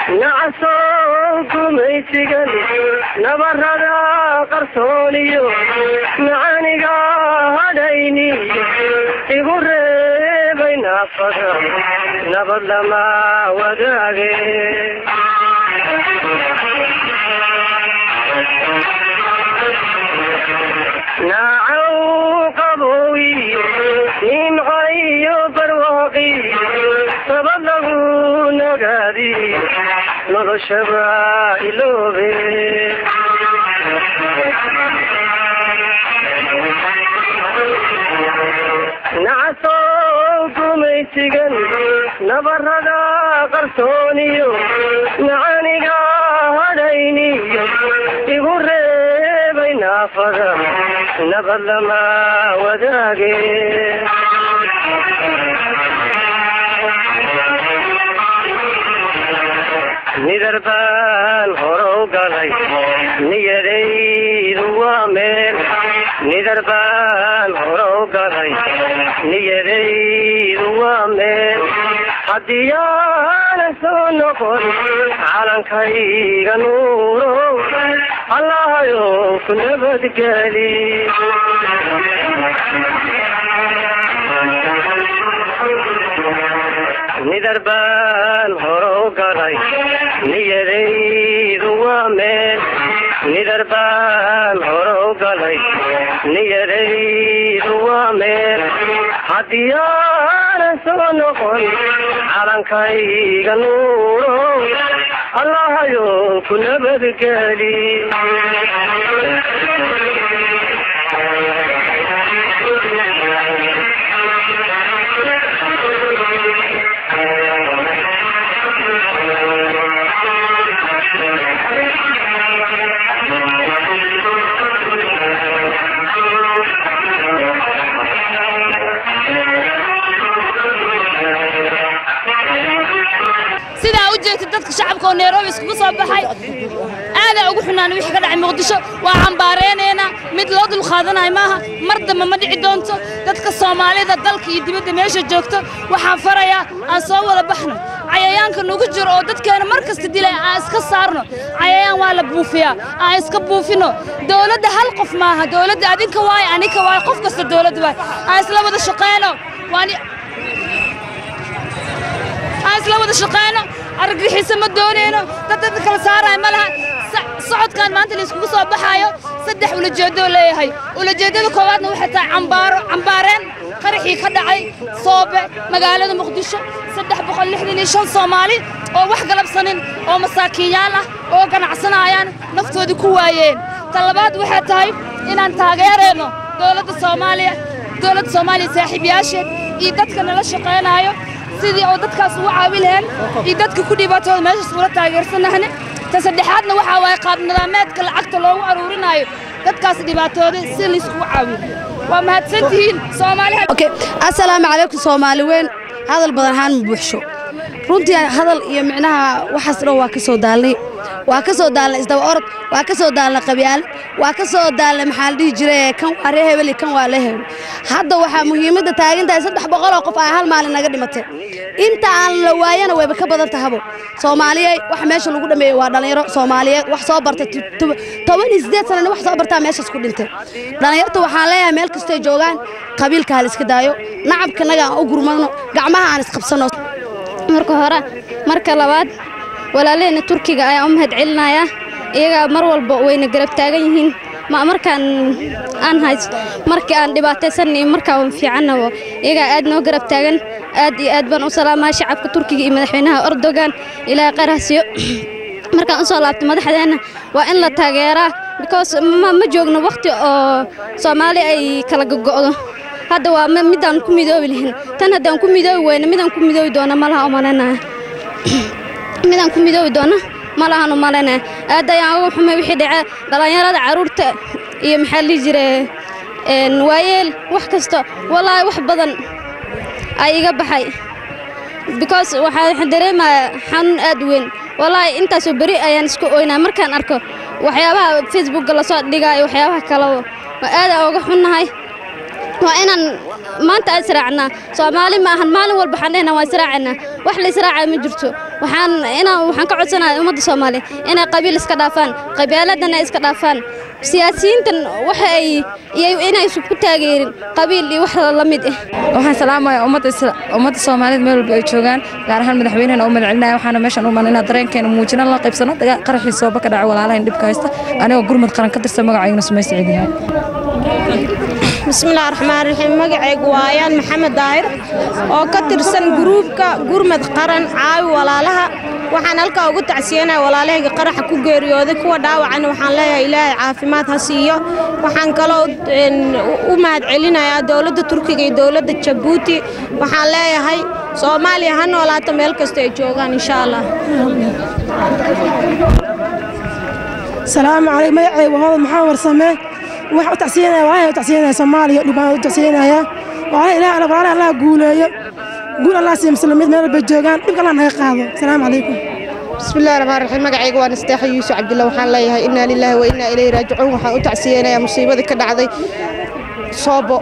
نعسوكم ايتقل نبرد قرصونيو معانيقا هديني يقول بين الصدر نبض لما وداقي ناعو قبوي من غيو برواقي فبلغوا نقادي نضو الشباب لوبي نعسوكم ايتقن نبرد قرصونيو معانيقا هديني يقول بين فضل نبض لما وداقي ندربان هروق علي نيري دوامين ندربان هروق علي نيري دوامين حديان سنقل على كيغ نورو الله يوفن بدقالي ندربان هروق علي نيري دوامين ندربان هروق علي نيري دوامين حديان سنقل على كيغ نورو الله يوفن بدقالي dadka shacabka oo Nairobi isku soo baxay aad ugu xunaan wixii ka dhacay Muqdisho waa cambaareynayna mid loo dul qaadanay maaha mardama ma dhici doonto dadka Soomaalida dalka iyo dibadda meesha joogto waxaan farayaa aan soo wada baxno cayayaanka nugu jiro oo dadkeena markasta dilay aan iska saarno cayayaan waa la buufiyaa aan iska buufino dawladda hal qof maaha dawladda adinka waay anika waay qof kasta dawladda waay aan isla wada shaqeyno waani isla wada shaqeyno argixisa ma doonayno dadka kala saaray malaha socodkan maanta la isku soo baxayo saddex ulajeedo leeyahay ulajeedada koowaadna waxay tahay cambaareen qarxii ka dhacay Soobe magaalada Muqdisho 365 Soomaali oo wax galabsanin oo masaakiin ah oo ganacsanayaan naftoodi ku waayeen talabaad waxay tahay inaan taageerayno dawladda Soomaaliya saaxiibayaasheed iyo dadka nala shaqeynayo sidii oo dadkaas u caawi lahayn iyo dadka ku dhibaatooda meesha suura taageersanahna tasaddexaadna waxa way qaab nidaamyeedka lacagta loogu aruurinayo dadkaas dhibaatooda si la isku caawiyo waa mahadsantihiin Soomaaliya okay assalaamu calaykum Soomaali weyn hadal badan haan buuxsho runtii hadal iyo micnaha waxaas dhow waa ka soo daalnay isdaba orod waa ka soo daalnay qabiyaal waa ka soo daalnay maxaa la dhihi jiray kan waa reehebel kan waa leehebel hadda waxa muhiimadda taagintahay 300 oo qof ay hal maalin naga dhimatay inta aan la waayana way ka badan tahay Soomaaliyeey wax meesha lagu dhameeyay waa dhalinyaro Soomaaliyeed wax soo bartay 18 sano wax soo bartaa meeshaas ku dhintay dhalinyarta waxaan leeyahay meel kasta ay joogaan qabiilka hal iska daayo nacabka naga aan u gurmadno gacmaha aan isqabsano marka hore marka labaad walaalena Turkiga ayaa u mahad celinaya iyaga mar walba wayna garab taagan yihiin ma markaan aan hays markii aan dhibaataysanay markaan fiicanaabo iyaga aad noo garab taagan aad iyo aad baan u salaamaa shacabka Turkiga iyo madaxweynaha Erdogan ilaa qarasiyo markaan soo laabtay madaxdeena waa in la taageeraa because ma joogno waqti oo Soomaali ay kala go'do hadda waa midaan ku midoobi lahayn tan hadaan ku midoobi wayna midaan ku midoobi doona malaha oo malanaa midaan ku midoobi doona malaha oo malanaa aad ayaan ugu xumay wixii dhacay dhalinyarada caruurta iyo maxaa la jiray waayeel wax kasta wallahi wax badan ay iga baxay because waxaan dareemaa xanuun aad weyn wallahi intaas oo bari ayaan isku ooynaa markaan arko waxyaabaha Facebook la soo dhigay waxyaabaha kale oo aad uga xunnahay waa inaan maanta israacnaa Soomaali ma ahan maalin walba xaneena waa israacnaa wax la israacay ma jirto waxaan ka codsanayaa ummadda Soomaaliyeed inay qabiil iska dhaafaan qabyaaladana iska dhaafaan siyaasiyiintan waxa ay inay isku taageerin qabiil iyo wax la mid ah waxaan salaamayaa ummadda Soomaaliyeed meel walba ay joogaan gaar ahaan madaxweynaha oo madcelinaya waxaana meeshan u maanina dareenkeena muujina la qaybsano qaraxii soo baka dhacay walaalaha dhibka haysta anigoo gurmad qaran ka tirsan magacayna Sumaysi Ciidinahay bismillaahir rahmaanir rahiim magacaygu waayaan maxamed daahir oo ka tirsan gruubka gurmad qaran caawi walaalaha waxaan halka ugu tacsiyeenay walaalahayga qaraxa ku geeriyooday kuwa dhaawacan waxaan leeyahay ilaahay caafimaad ha siiyo waxaan kaloo u mahad celinayaa dawladda Turkiga iyo dawladda Djibouti waxaan leeyahay Soomaaliya ha noolaato meel kasta ay joogaan insha Allah السلام عليكم magacaygu waa maxamed warsame waxa u tacsiinaya Soomaaliya dhibaan u tacsiinaya waa ilaahay Allah guuleeyo guul Allah si muslimiin meel bay joogaan dhibka la naga qaado السلام عليكم bismillaahir rahmaanir rahiim magacaygu waa Nastax Yuusuf Cabdillah waxaan leeyahay inna lillahi wa inna ilayhi raaji'uun waxaan u tacsiinaya musiibada ka dhacday soobo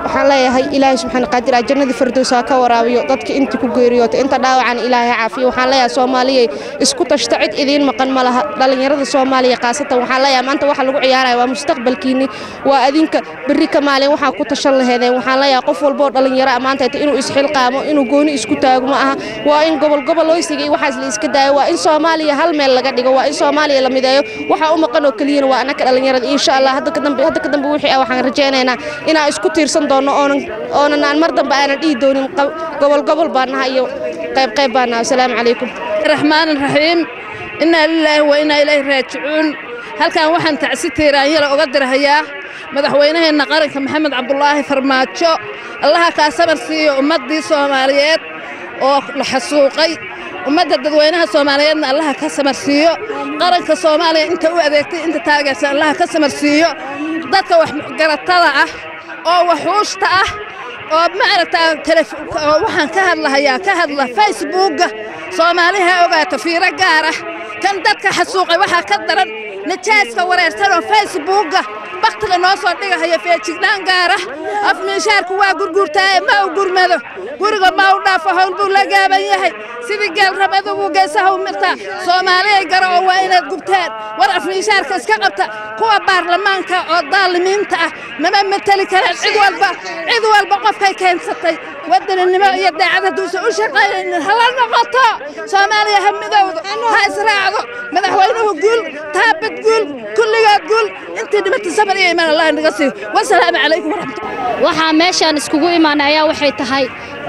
waxaan leeyahay ilaahay subxaanahu qaadir jannada firdawsa ka waraabiyo dadka inta ku geeriyootay inta dhaawacan ilaahay caafiyo waxaan leeyahay Soomaaliya isku tashta cid idin maqan malaha dhalinyarada Soomaaliya qaasatan waxaan leeyahay maanta waxa lagu ciyaarayo waa mustaqbalkiini waa adinka bari ka maalin waxa ku tashan lahaydeen waxaan leeyahay qof walba oo dhalinyaro maanta inuu isxilqaamo inuu gooni isku taago ma aha waa in gobol loo isagay waxaas la iska daayo waa in Soomaaliya hal meel laga dhigo waa in Soomaaliya la mideeyo waxa u maqan oo kaliya waa anaka dhalinyarada insha Allah hadda ka dambe wixii waxaan rajaynaynaa inaa isku tiirsan doono oonan aan mar dambe aan dhii doonin gobol baan nahay iyo qayb baan nahay assalaamu calaykum rahmaanir rahiim inna lillahi wa inna ilayhi raaji'uun halkan waxaan tacsi tiiraanyada uga dirahayaa madaxweynaheena qaranka Maxamed Cabdullaahi Farmaajo allaha ka sabar siiyo ummadii Soomaaliyeed oo la xasuuqay ummadda dadweynaha Soomaaliyeedna allaha ka sabar siiyo qaranka Soomaaliya inta u adeegtay inta taageersan allaha ka sabar siiyo dadka wax garatada ah oo waxuusta ah oo maaragtaa waxaan ka hadla Facebook Soomaaliha ogaato fiiro gaar ah kan dadka xasuuqay waxa ka daran najaaska wareersan oo Facebook baqtiga noo soo dhigayo feejignaan gaar ah af meeshaarku waa gurgurtaa ma u gurmado guriga ma u dhaafo hawl buu la gaaban yahay sidii geel rabada uu geesaha u mirta Soomaaliya garoo waa inaad gubtaan war af meeshaarka iska qabta kuwa baarlamaanka oo daalimiinta ah nama matali kara cid walba qofkay keensatay wadanimo iyo daacad duusa u shaqeeyeen hala noqoto Soomaaliya hamidowdo ha israacdo madaxweynuhu guul taabad guul kulligood guul intii dhimatay sabar iyo iimaan Allah inaga siiyo wassalaamu calaykum waraxmatullahi waxa meeshan iskugu imaanaya waxay tahay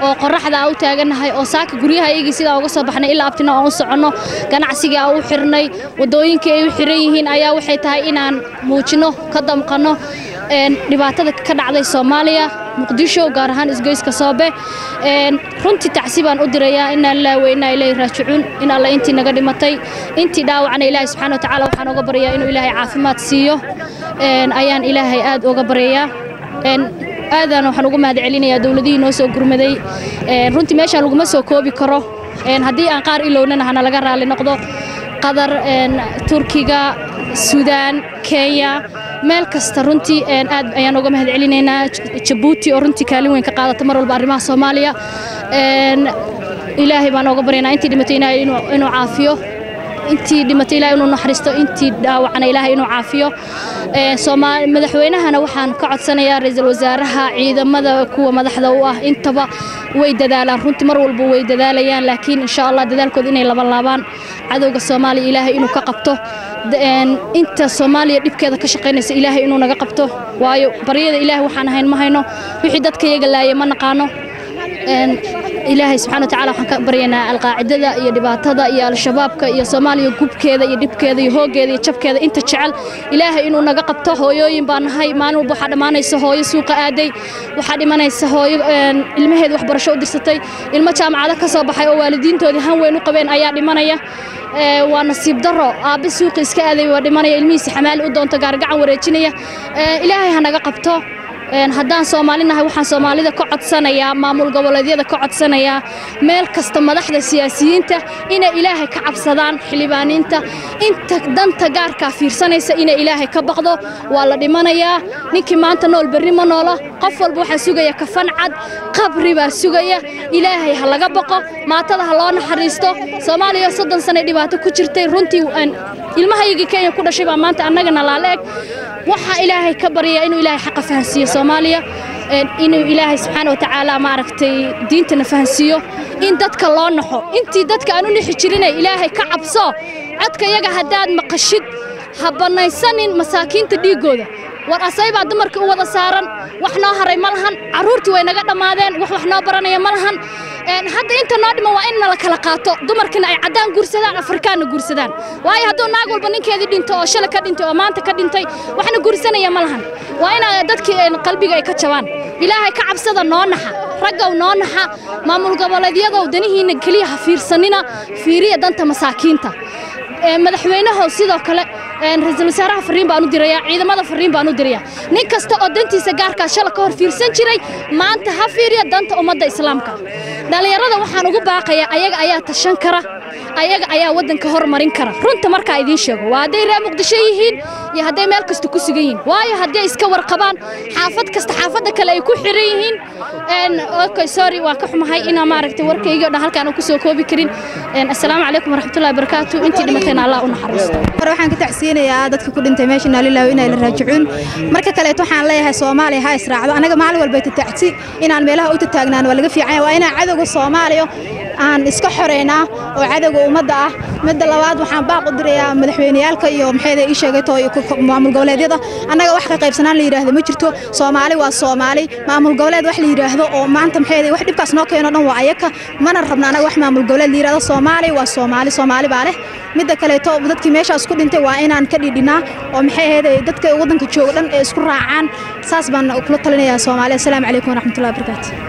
oo qorraxda u taaganahay oo saaka guryaha iyagii sida uga soo baxnay ilaa abtina oo socono ganacsiga u xirnay wadooyinka ay u xiran yihiin ayaa waxay tahay inaan muujino ka damqano dhibaatada ka dhacday Soomaaliya Muqdisho gaar ahaan isgoyska Soobe runtii tacsiibaan u dirayaa inna lillahi wa inna ilayhi raaji'uun in Allah intii naga dhimatay intii dhaawacna Ilaahay subxaanahu wa ta'ala waxaan uga baryaa inuu Ilaahay caafimaad siiyo ayaan Ilaahay aad uga baryaa aadana waxaan ugu mahad celinayaa dawladihii noo soo gurmaday runtii meeshaan laguma soo koobi karo haddii aan qaar ilowna hana laga raali noqdo Qatar Turkiga Suudaan Kenya meel kasta runtii aad ayaan uga mahad celinaynaa Djibouti oo runtii kaalin weyn ka qaadata mar walba arrimaha Soomaaliya Ilaahay baan uga baryaynaa intii dhimatay inuu caafiyo intii dhimatay Ilaahay inuu naxariisto intii dhaawacna Ilaahay inuu caafiyo madaxweynahana waxaan ka codsanayaa ra'iisul wasaaraha ciidamada kuwa madaxda u ah intaba way dadaalaan runtii mar walba way dadaalayaan laakiin insha Allah dadaalkooda inay laban cadawga Soomaaliya Ilaahay inuu ka qabto inta Soomaaliya dibkeeda ka shaqeynaysa Ilaahay inuu naga qabto waayo bariyada Ilaahay waxaan ahayn ma hayno wixii dadka iyaga laayay ma naqaano إلهي سبحانه وتعالى وحنا برينا القاعدة يا دباتها يا الشباب يا صومالي يجوب كذا يدب كذا يهوج كذا يشوف كذا أنت تشعل إلهي إنه نجقبته هو يبان هاي ما نو بحد ما نيسهوي سوق عادي وحد ما نيسهوي المهد وحبر شو درستي المجتمع على كسب حي والدين تودي هم وين قبين أيام ما نيا ونصيب ضرر بسوق إسكاذي ودمانية الميس حمال قدام تجارجع ورجينية إلهي هنجقبته haddaan Soomaalinahay waxaan Soomaalida ka codsanayaa maamul goboleedyada ka codsanayaa meel kasta madaxda siyaasiyiinta inay Ilaahay ka cabsadaan xildhibaaniinta inta danta gaarka fiirsanaysa inay Ilaahay ka baqdo waa la dhimanayaa ninkii maanta nool berri ma noola qof walba waxa sugaya kafan cad qabri baa sugaya Ilaahay ha laga baqo maatada ha loo naxariisto Soomaaliya 30 sano dhibaato ku jirtay runtii ilmahayga Kenya ku dhashay baa maanta annagana la leeg waxa Ilaahay ka bariya inuu Ilaahay xaq fahansiyo Soomaaliya inuu Ilaahay subhanahu wa ta'ala ma aragtay diintana fahansiyo in dadka loo naxo intii dadka aanu nixi jirinay Ilaahay ka cabso codka yaga hadaad maqashid habanaysanin masaakiinta dhiigooda war asayba dumarka u wada saaran wax noo haray malahan caruurtii way naga dhamaadeen wax noo baranaya malahan hadda inta noo dhimo waa in la kala qaato dumarkina ay cadaan guursadaan afrikaana guursadaan waayo hadduu naag walba ninkeedii dhinto oo shalay ka dhintay oo maanta ka dhintay waxna guursanaya malahan waa in dadkii qalbiga ay ka jabaan Ilaahay ka cabsada noo naxa raggow noo naxa maamul goboleedyada danihiina kaliya ha fiirsanina fiiriya danta masaakiinta madaxweynaha sidoo kale ra'iisul wasaaraha fariin baan u dirayaa ciidamada fariin baan u dirayaa nin kasta oo dantiisa gaarka shalay ka hor fiirsan jiray maanta ha fiiriya danta ummadda islaamka dhalinyarada waxaan ugu baaqayaa ayaga ayaa tashan kara ayaga ayaa wadanka hormarin kara runta marka idin sheego waa haday reer Muqdisho yihiin iyo haday meel kasta ku sugan yihiin waayo haday iska warqabaan xaafad kasta xaafada kale ay ku xiran yihiin okay sorry waa ka xumahay ina ma aragtay warkayga halkaan ku soo koobi karin assalaamu alaykum waraxmatullaahi wabarakaatuh intii dhimatayna Allah u naxariisto waxaan ka tacsiyanayaa dadka ku dhintay meesha Lillahi wa inna ilayhi raaji'uun marka kale waxaan leeyahay Soomaaliya ha israacdo anaga maalin walba tacsi inaan meelaha u taagnaan waa laga fiican waa inaan cadawga Soomaaliya aan iska xoreynaa oo cadawga ummadda ah midda labaad waxaan baaq u dirayaa madaxweyneyaalka iyo maxay ay sheegayto maamul goboleedyada anaga wax ka qaybsanaan la yiraahdo ma jirto Soomaali waa Soomaali maamul goboleed wax la yiraahdo oo maanta maxay wax dhibkaas noo keeno dhan waa ayaka mana rabna anaga wax maamul goboleed la yiraahdo Soomaali waa Soomaali Soomaali baa leh midda kale dadkii meeshaas ku dhintay waa inaan ka dhidhinaa oo maxay ahayd dadka wadanka jooga dhan ee isku raacaan saas baan kula talinayaa Soomaaliya assalaamu alaykum waraxmatullaahi wabarakaatuh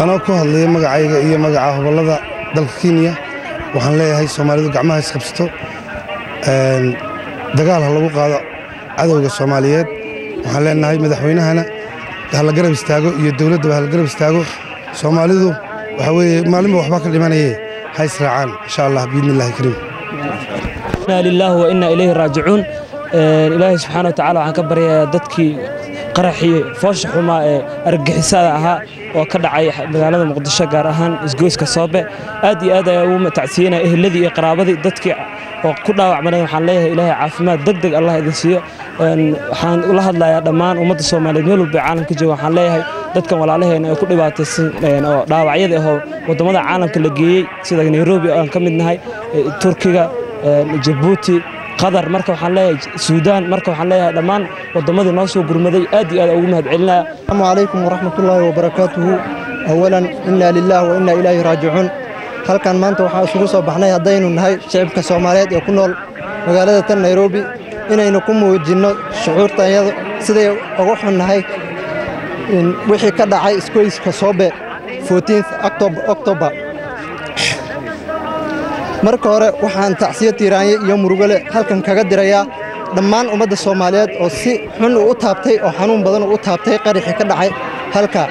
أنا كهذا مجاعية إيه مجاعة والله ذا الكينيا وحنا هاي الصوماليين جماعة سبستو دجال هلا بقى عدو الصوماليات وحنا هاي مدحوينها هنا هلا قرب استاجوا يدولة ده هلا قرب استاجوا الصوماليين وحوي معلم وحباك الإيمانية هاي سرعان إن شاء الله بإذن الله الكريم. إنا لله وإنا إليه راجعون إلهي سبحانه وتعالى عن كبر دتكي قرحي فوش حما أرجحسها أها وكدعي مجالات مقدسة جارهان إسجوز كصابة أدي يوم تعسينا الذي قرابة دتكي وكلنا عملنا حليه إلهي عافمات دقدق الله إذا سيء حن الله الله يا دمان ومد الصومالي ميلو بعالم كجوا حليه دتكم ولا عليه إنه كل بعض داوعية هو وضمن العالم كله جي سيدا نيروبي كم من هاي تركيا جيبوتي قدر مركب حلاه السودان مركب حلاه دمان وضمن الناس وجرمدي أدي أو مهد علنا. السلام عليكم ورحمة الله وبركاته. أولا إنا لله وإنا إليه راجعون. هل كان ما أنتم حاسوس وبحنا يدين النهاية شعب كصوماليات يكونوا مقالة نيروبي إن نقوم وجنا شعور تاني سيد أروح النهاية وحي كذا عايز كويس كصوبة 14 أكتوبر. marka hore waxaan tacsiyo tiiraanay iyo murugale halkan kaga dirayaa dhammaan ummadda Soomaaliyeed oo si xun u taabtay oo xanuun badan u taabtay qarixi ka dhacay halka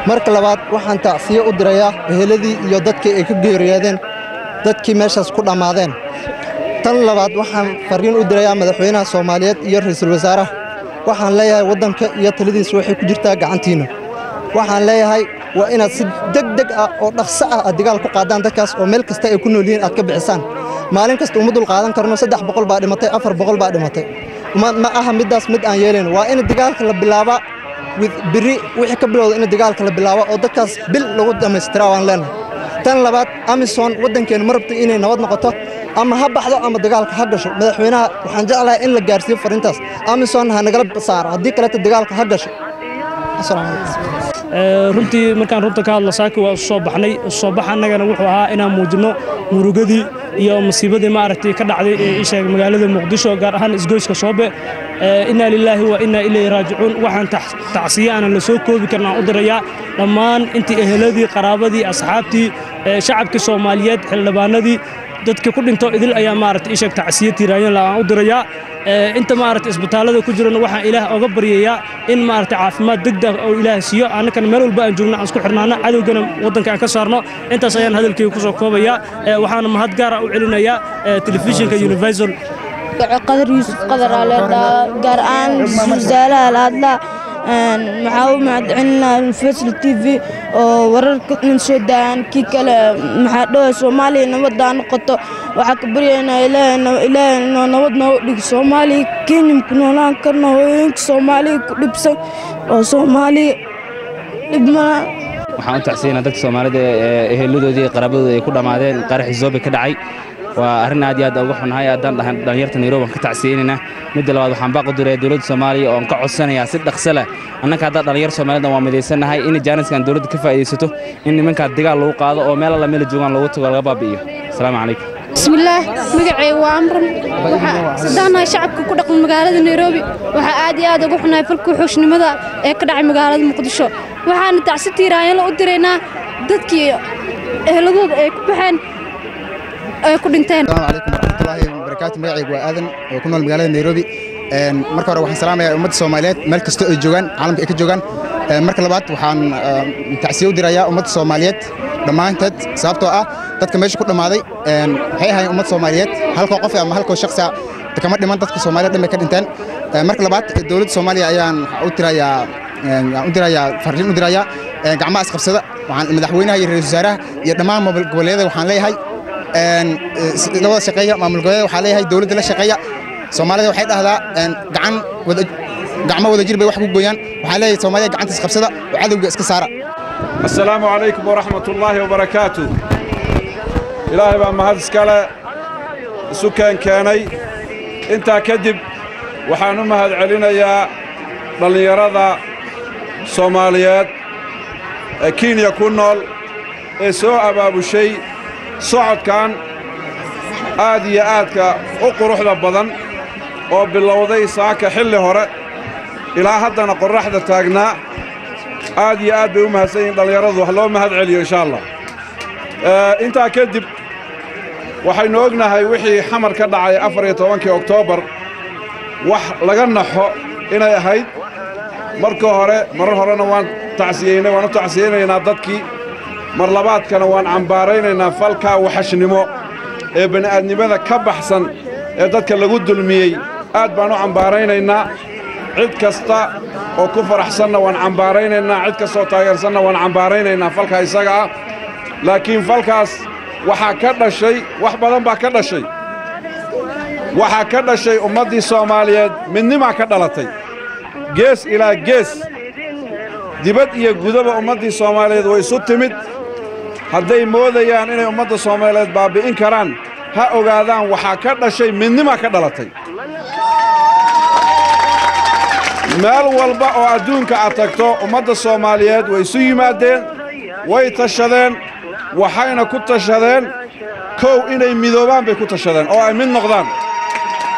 marka labaad waxaan tacsiyo u dirayaa eheladii iyo dadkii ay ka geeriyoodeen dadkii meeshaas ku dhamaadeen tan labaad waxaan fariin u dirayaa madaxweynaha Soomaaliyeed iyo ra'iisul wasaaraha waxaan leeyahay wadanka iyo taladiisa waxay ku jirtaa gacantiina waxaan leeyahay waa inaad si degdeg ah oo dhaqso ah dagaal ku qaadaan dadkaas oo meel kasta ay ku nool yihiin aad ka bixisaan maalin kasta uma dul qaadan karno 300 baa dhimatay 400 baa dhimatay ma aha midaas mid aan yeeleen waa in dagaalka la bilaabo biri wixii ka bilowday in dagaalka la bilaabo oo dadkaas bil lagu dhameystiro waan leenahay tan labaad Amazon wadankeena ma rabto inay nabad noqoto ama ha baxdo ama dagaalka ha gasho madaxweynaha waxaan jeclahay in la gaarsiiyo fariintaas Amazon ha nagala saaro haddii kale dagaalka ha gasho assalaamu alaykum runtii markaan runta ka hadlo saaki waa soo baxnay soo baxanagana wuxuu ahaa inaan muujino murugadii iyo musiibadii ma aragtay ka dhacday ee sheeg magaalada Muqdisho gaar ahaan isgoyska Soobe inna lillahi wa inna ilayhi raaji'uun waxaan tacsiyaana la soo koobi karnaa u dirayaa dhammaan intii eheladii qaraabadii asxaabtii shacabka Soomaaliyeed xildhibaanadii dadka ku dhinto idil ayaa ma aragtay sheeg tacsiyo tiiraayeen la aan u dirayaa inta maaragtay isbitaallada ku jirana waxaan ilaah oga baryayaa in maaragtay caafimaad degdeg oo ilaah siiyo annagana meel walba aan joogno aan isku xirnaano cadowgana waddanka aan ka saarno intaas ayaan hadalkayga ku soo koobayaa waxaana mahad gaar ah u celinayaa telefishinka Universal qadar Yuusuf qadar aleeda gaar aan su'aalaha laadla maxaa mahadcelinaa Universal TV oo wararka soo daan kii kale maxaa dhaw Soomaaliya nabad aan noqoto waxa ka baryaynaa ilaahay nabad noo dhig Soomaaliya Kenya ku noolaan karno hooyinka Soomaaliya ku dhibsan oo Soomaaliya dhibma waxaan u tacsiinaa dadka Soomaalida ee eheldoodii qarabadooda ay ku dhamaadeen qaraxii Zobe ka dhacay waa arrin aad iyo aad ugu xunahay haddaan dhalinyarta Nairobi ka tacsiinayna midda labaad waxaan baaq u diray dawladda Soomaaliya oo aan ka codsanayaa si dhaqso leh annaka hadda dhalinyar Soomaalida waa mideysanahay in jaaniskan dawladda ka faa'iideysato in nimanka dagaal lagu qaado oo meel la meel joogan lagu tago laga baabi'iyo assalaamu calaykum bismillaah magacaygu waa amran waxaan shacabka ku dhaqan magaalada Nairobi waxa aad iyo aad ugu xunahay falka xushmada ee ka dhacay magaalada Muqdisho waxaan tacsi tiiraan u direynaa dadkii ehladooda ay ku baxeen ku dhinteen assalaamu calaykum warahmatullaahi wabarakaatuh magacaygu waa aadan oo ku nool magaalada Nairobi marka hore waxaan salaamayaa ummadda Soomaaliyeed meel kasta oo joogan caalamka ay ka joogan marka labaad waxaan tacsiyo u dirayaa ummadda Soomaaliyeed dhammaanteed sababtoo ah dadka meesha ku dhamaaday waxay ahaayeen ummadda Soomaaliyeed halka qof ama halka shakhsi kama dhiman dadka Soomaaliyeed dhamay ka dhinteen marka labaad dawladda Soomaaliya ayaan u dirayaa fariin u dirayaa gacmaha isqabsada waxaan madaxweynaha iyo ra'iisul wasaaraha iyo dhammaan maamul goboleedyada waxaan leeyahay labada shaqeeya maamul goboleedyada waxaa leeyahay dawladda la shaqeeya Soomaalida waxay dhahdaa gacmo wada jir bay wax ku gooyaan waxaa leeyahay Soomaaliya gacanta isqabsada oo cadowga iska saara السلام عليكم ورحمة الله وبركاته إلهي بقى مهد اسكالة سكان كاني انت كدب وحانو مهد علينا يا دلنيرada Soomaaliyeed Kenya ku nool ee soo abaabushay socodkan aad iyo aadka u quruxda badan oo bilowday saaka xilli hore ilaa haddana qorraxda taagnaa aad iyo aad bay u mahadsan yihiin dhallinyaradu wax loo mahad celiyo insha allah intaa kadib waxaynu ognahay wixii xamar ka dhacay 14 Oktoobar wax laga naxo inay ahayd marka hore marar horena waan u tacsiyeynaynaa dadkii mar labaadkana waan cambaaraynaynaa falkaa waxashnimo ee bani'aadnimada ka baxsan ee dadka lagu dulmiyey aad baan u cambaaraynaynaa cid kasta oo ku faraxsanna waan cambaaraynaynaa cid kastoo taageersanna waan cambaaraynaynaa falka isaga ah laakiin falkaas waxaa ka dhashay wax badan baa ka dhashay waxaa ka dhashay ummaddii Soomaaliyeed midnimaa ka dhalatay gees ilaa gees dibad iyo gudaba ummaddii Soomaaliyeed way isu timid hadday moodayaan inay ummadda Soomaaliyeed baabi'in karaan ha ogaadaan waxaa ka dhashay midnimaa ka dhalatay meel walba oo adduunka aad tagto ummadda Soomaaliyeed way isu yimaadeen way tashadeen waxayna ku tashadeen kow inay midoobaan bay ku tashadeen oo ay mid noqdaan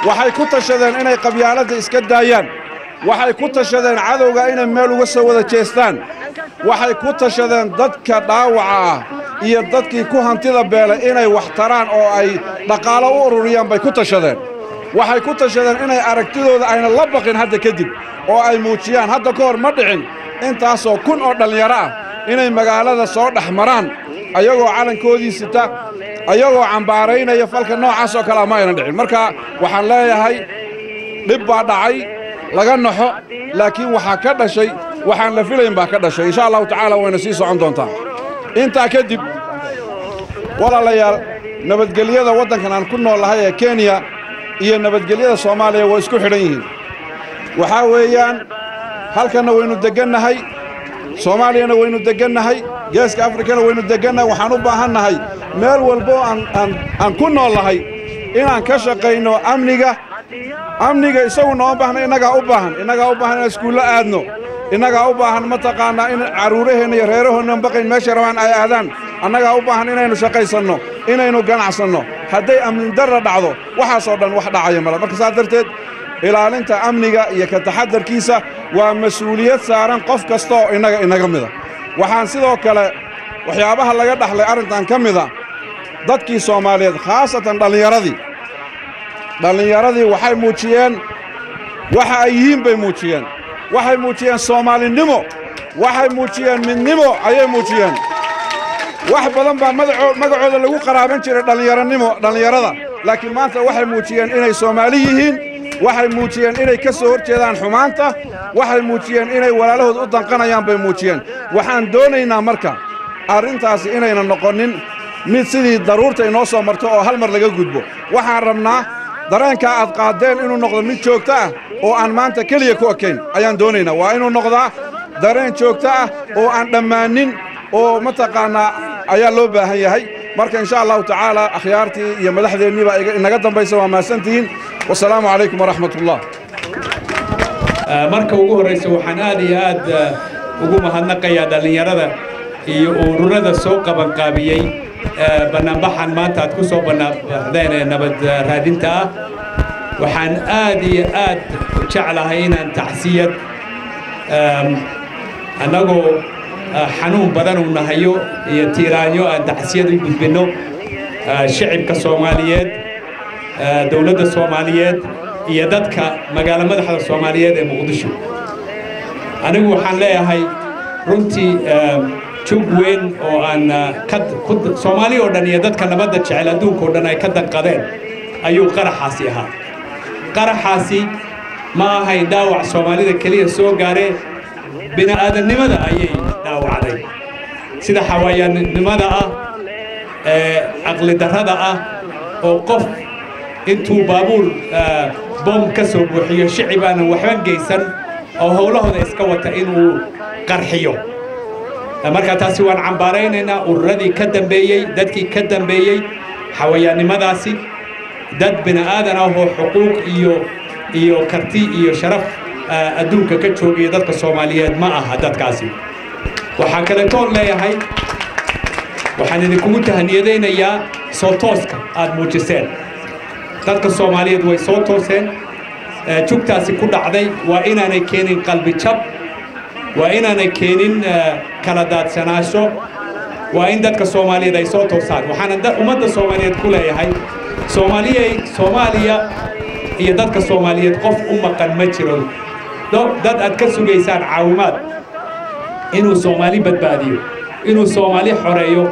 waxay ku tashadeen inay qabyaaladda iska daayaan waxay ku tashadeen cadowga inay meel uga soo wada jeestaan waxay ku tashadeen dadka dhaawaca ah iyo dadkii ku hantida beelay inay wax taraan oo ay dhaqaalo u ururiyaan bay ku tashadeen waxay ku tashadeen inay aragtidooda ayna la baqin hadda kadib oo ay muujiyaan hadda ka hor ma dhicin intaasoo kun oo dhallinyaro ah inay magaalada soo dhex maraan ayagoo calankoodii sita ayagoo cambaaraynaya falka noocaas oo kale ma ayna dhicin marka waxaan leeyahay dhib baa dhacay laga naxo laakiin waxaa ka dhashay waxaan la filayn baa ka dhashay insha allahu tacaala wayna sii socon doontaa intaa kadib walaalayaal nabadgelyada waddankan aan ku noolahay ee Kenya iyo nabadgelyada Soomaaliya way isku xidhan yihiin waxaa weeyaan halkana waynu degannahay Soomaaliyana waynu degannahay geeska Afrikana waynu degannahay waxaan u baahannahay meel walbo aan ku noolahay inaan ka shaqayno amniga isagu noo baahna inagaa u baahan inaan iskuulla aadno innagaa u baahan mataqaanaa in carruuraheenna iyo reerahoonna baqayn meesha rabaan ay aadaan annagaa u baahan inaynu shaqaysanno inaynu ganacsanno hadday amni darra dhacdo waxaasoo dhan wax dhacaya male marka saas darteed ilaalinta amniga iyo ka taxadarkiisa waa mas-uuliyad saaran qof kasta oo inaga mida waxaan sidoo kale waxyaabaha laga dhaxlay arrintan ka mida dadkii Soomaaliyeed khaasatan dhallinyaradii dhallinyaradii waxay muujiyeen waxa ay yihiin bay muujiyeen waxay muujiyeen soomaalinimo waxay muujiyeen midnimo ayay muujiyeen wax badan baa magacooda lagu qaraaban jiray dhallinyarada laakiin maanta waxay muujiyeen inay Soomaali yihiin waxay muujiyeen inay ka soo horjeedaan xumaanta waxay muujiyeen inay walaalahood u danqanayaan bay muujiyeen waxaan doonaynaa marka arrintaasi inayna noqonin mid sidii daruurta inoo soo marto oo hal mar laga gudbo waxaan rabnaa dareenka aad qaadeen inuu noqdo mid joogto ah oo aan maanta kaliya ku ekayn ayaan doonaynaa waa inuu noqdaa dareen joogto ah oo aan dhammaanin oo mataqaanaa ayaa loo baahan yahay marka insha allahu tacaala akhyaartii iyo madaxdeennii baa inaga dambaysa waa mahadsantihiin wasalaamu calaykum waraxmatullah marka ugu horraysa waxaan aad iyo aad ugu mahadnaqayaa dhallinyarada iyo ururada soo qabanqaabiyey bannaanbaxan maanta aad ku soo bannaanbaxdeen ee nabad raadinta ah waxaan aad iyo aad u jeclahay inaan tacsiyad annagoo xanuun badan uu nahayo iyo tiiraanyo aan tacsiyad u gudbinno shicibka Soomaaliyeed dawladda Soomaaliyeed iyo dadka magaalo madaxda Soomaaliyeed ee Muqdisho anigu waxaan leeyahay runtii jug weyn oo aan Soomaali oo dhan iyo dadka nabadda jecel adduunka oo dhan ay ka danqadeen ayuu qaraxaasi ahaa qaraxaasi ma ahayn dhaawac Soomaalida kaliya soo gaaree bini'aadanimada ayay dhaawacday sida xawayaannimada ah aqli darrada ah oo qof intuu baabuur bom ka soo buuxiyo shicib aanan waxba geysan oo howlahooda iska wata inuu qarxiyo marka taasi waan cambaaraynaynaa ururadii ka dambeeyey dadkii ka dambeeyey xawayaannimadaasi dad bini'aadan ah oo xuquuq iyo karti iyo sharaf adduunka ka joogaya dadka Soomaaliyeed ma aha dadkaasi waxaan kale toon leeyahay waxaan idinkugu tahaniyadeynayaa soo tooska aad muujiseen dadka Soomaaliyeed way soo tooseen jugtaasi ku dhacday waa inaanay keenin qalbi jab waa inaanay keenin kala daadsanaasho waa in dadka Soomaaliyeed ay soo toosaan waxaan ummadda Soomaaliyeed ku leeyahay Soomaaliya iyo dadka Soomaaliyeed qof u maqan ma jiro dad aad ka sugaysaan caawimaad inuu Soomaali badbaadiyo inuu Soomaali xoreeyo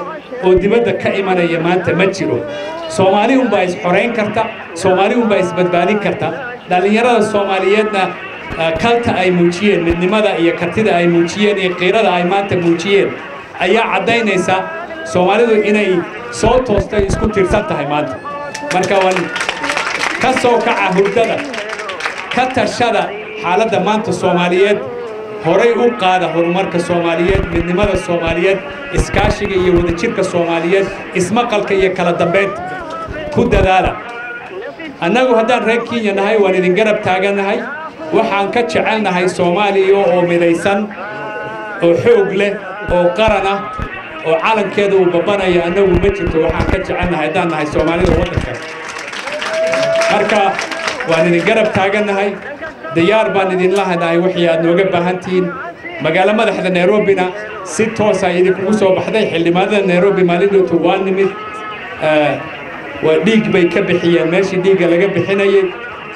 oo dibadda ka imanaya maanta ma jiro Soomaali baa is xoreyn karta Soomaali baa is badbaadin karta dhalinyarada Soomaaliyeedna kalta ay muujiyeen midnimada iyo kartida ay muujiyeen iyo qiirada ay maanta muujiyeen ayaa cadaynaysa Soomaalidu inay soo toostay isku tirsan tahay maanta marka waan ka soo kaca hurdada ka tashada xaaladda maanta Soomaaliyeed horay u qaada horumarka Soomaaliyeed midnimada Soomaaliyeed iskaashiga iyo wadajirka Soomaaliyeed ismaqalka iyo kala dambeynta ku dadaala annagu haddaan reer Kenya nahay waan idin garab taaganahay waxaan ka jecelnahay Soomaaliya oo midaysan oo xoog leh oo qaran ah oo calankeeda uu babanaya annagu ma jirto waxaan ka jecelnahay haddaan nahay Soomaalida waddanka marka waan idin garab taaganahay diyaar baan idin lahanahay wixii aad nooga baahantihiin magaalo madaxda Nairobina si toos ah idinku soo baxday xildhibaanada Nairobi maalintu waa nimid waa dhiig bay ka bixiyeen meeshii dhiigga laga bixinayay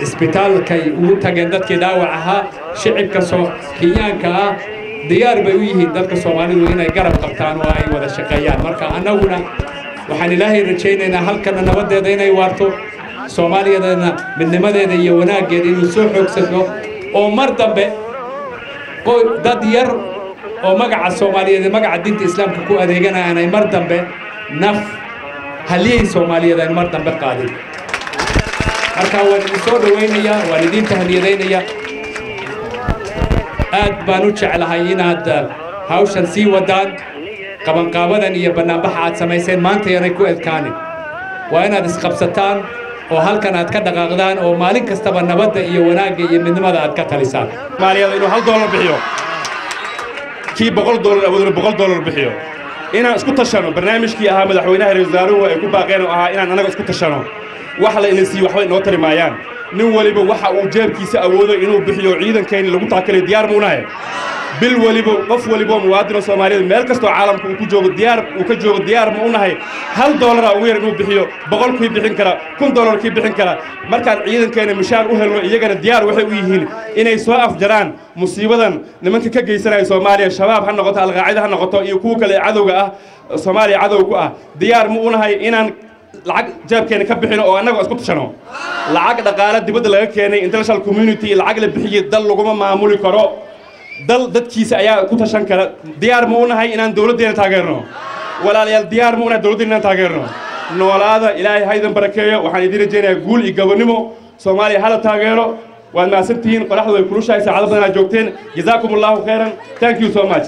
isbitaalkay ugu tageen dadkii dhaawac ahaa shicibka Kenyaanka ah diyaar bay u yihiin dadka Soomaalidu inay garab qabtaan oo ay wada shaqeeyaan marka annaguna waxaan ilaahay rajaynaynaa halkan nabadeeda inay waarto Soomaaliyadana midnimadeeda iyo wanaageeda inuu soo xoogsado oo mar dambe dad yar oo magaca Soomaaliyeed magaca diinta Islaamka ku adeeganayaan ay mar dambe naf haliyay Soomaaliyeed ay mar dambe qaadin marka waan idin soo dhawaynayaa waan idin tahniyadeynayaa aad baan u jeclahay inaad hawshan sii wadaan qabanqaabadan iyo bannaanbaxa aad samayseen maanta yanay ku edkaanin waa inaad isqabsataan oo halkan aad ka dhaqaaqdaan oo maalin kastaba nabadda iyo wanaagga iyo midnimada aad ka talisaan Soomaaliyeed inuu $1 bixiyo kii $100 awoodna $100 bixiyo inaan isku tashano barnaamijkii ahaa madaxweynaha ra'iisul wasaaruhu ay ku baaqeen oo ahaa inaan anaga isku tashano wax la inaysi waxba inoo tari maayaan nin waliba waxa uu jeebkiisa awoodo inuu bixiyo ciidankeena lagu taakalay diyaar muunahay bil waliba qof waliba muwaadin Soomaaliyeed meel kasto caalamka uu ka joogo diyaar ma u nahay $1 ugu yar inuu bixiyo $100 bixin kara $100 bixin kara markaan ciidankeena mishaar u helno iyagana diyaar waxay u yihiin inay soo afjaraan musiibadan nimanka ka geysanaya Soomaaliya shabaab ha noqoto alqaacida ha noqoto iyo kuwa kale cadowga ah Soomaaliya cadow ku ah diyaar ma u nahay inaan lacag jaabkeena ka bixino oo annaga isku tashano lacag dhaqaale dibadda laga keenay international community lacag la bixiyay dal laguma maamuli karo dal dadkiisa ayaa ku tashan kara diyaar ma u nahay inaan dawladdeena taageerno walaalayaal diyaar ma u nahay dawladdeena inaan taageerno noolaada ilaahay haydan barakeeyo waxaan idin rajaynayaa guul iyo gabadhnimo Soomaaliya hala taageero waad maasantihiin qoraxdu way kulushahay saacado badan aad joogteen jazakumullahu khairan thank you so much